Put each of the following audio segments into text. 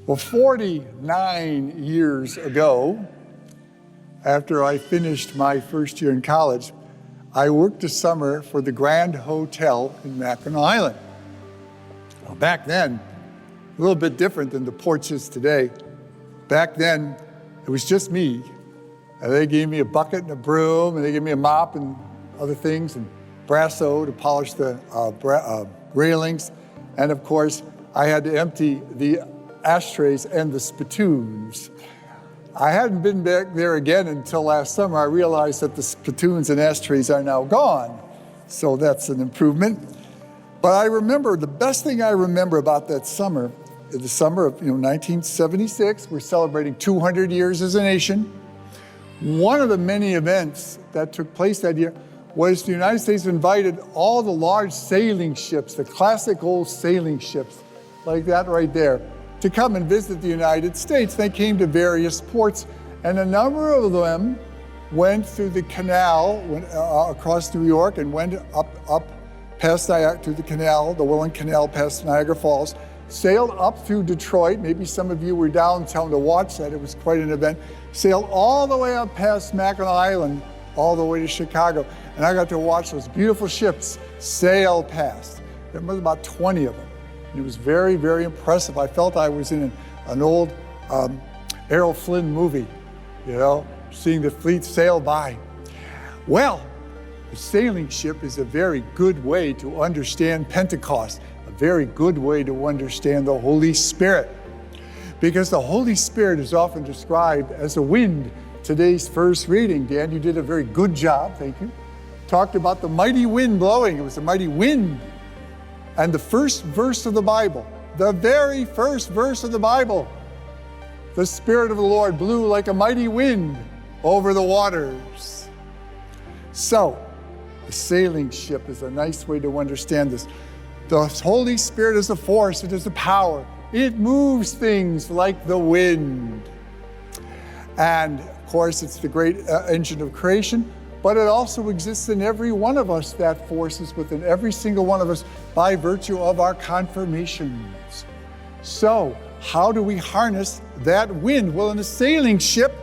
Well, 49 years ago, after I finished my first year in college, I worked a summer for the Grand Hotel in Mackinac Island. Well, back then, a little bit different than the porch is today. Back then, it was just me. And they gave me a bucket and a broom, and they gave me a mop and other things, and Brasso to polish the railings. And of course, I had to empty the ashtrays and the spittoons. I hadn't been back there again until last summer. I realized that the spittoons and ashtrays are now gone. So that's an improvement. But I remember, the best thing I remember about that summer, the summer of 1976, we're celebrating 200 years as a nation. One of the many events that took place that year was the United States invited all the large sailing ships, the classic old sailing ships, like that right there, to come and visit the United States. They came to various ports, and a number of them went through the canal, went across New York, and went up past to the canal, the Welland Canal past Niagara Falls, sailed up through Detroit. Maybe some of you were downtown to watch that. It was quite an event. Sailed all the way up past Mackinac Island, all the way to Chicago. And I got to watch those beautiful ships sail past. There was about 20 of them. And it was very, very impressive. I felt I was in an old Errol Flynn movie, seeing the fleet sail by. Well, the sailing ship is a very good way to understand Pentecost, a very good way to understand the Holy Spirit. Because the Holy Spirit is often described as a wind. Today's first reading, Dan, you did a very good job, thank you. Talked about the mighty wind blowing. It was a mighty wind. And the first verse of the Bible, the very first verse of the Bible, the Spirit of the Lord blew like a mighty wind over the waters. So, the sailing ship is a nice way to understand this. The Holy Spirit is a force, it is a power. It moves things like the wind. And of course, it's the great engine of creation, but it also exists in every one of us. That force is within every single one of us by virtue of our confirmations. So, how do we harness that wind? Well, in a sailing ship,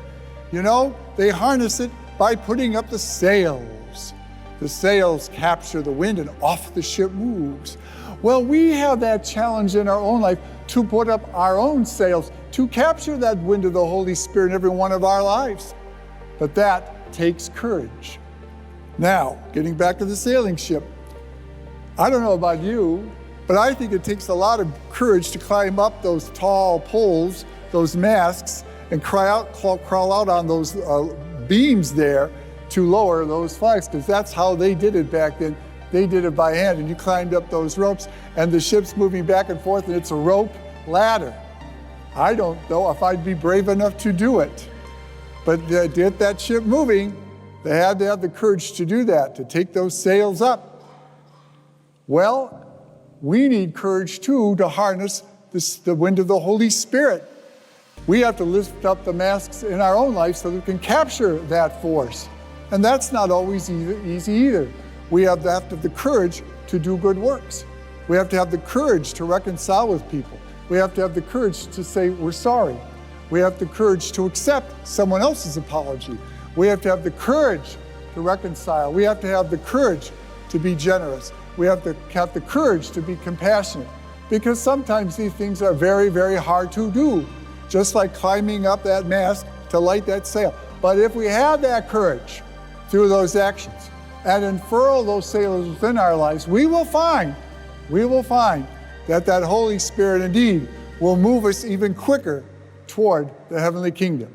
they harness it by putting up the sails. The sails capture the wind and off the ship moves. Well, we have that challenge in our own life to put up our own sails, to capture that wind of the Holy Spirit in every one of our lives. But that takes courage. Now, getting back to the sailing ship, I don't know about you, but I think it takes a lot of courage to climb up those tall poles, those masts, and crawl out on those beams there to lower those flags, because that's how they did it back then. They did it by hand, and you climbed up those ropes, and the ship's moving back and forth, and it's a rope ladder. I don't know if I'd be brave enough to do it. But to get that ship moving, they had to have the courage to do that, to take those sails up. Well, we need courage too to harness the wind of the Holy Spirit. We have to lift up the masts in our own life so that we can capture that force. And that's not always easy either. We have to have the courage to do good works. We have to have the courage to reconcile with people. We have to have the courage to say we're sorry. We have the courage to accept someone else's apology. We have to have the courage to reconcile. We have to have the courage to be generous. We have to have the courage to be compassionate, because sometimes these things are very, very hard to do, just like climbing up that mast to light that sail. But if we have that courage through those actions and unfurl those sails within our lives, we will find that Holy Spirit indeed will move us even quicker toward the heavenly kingdom.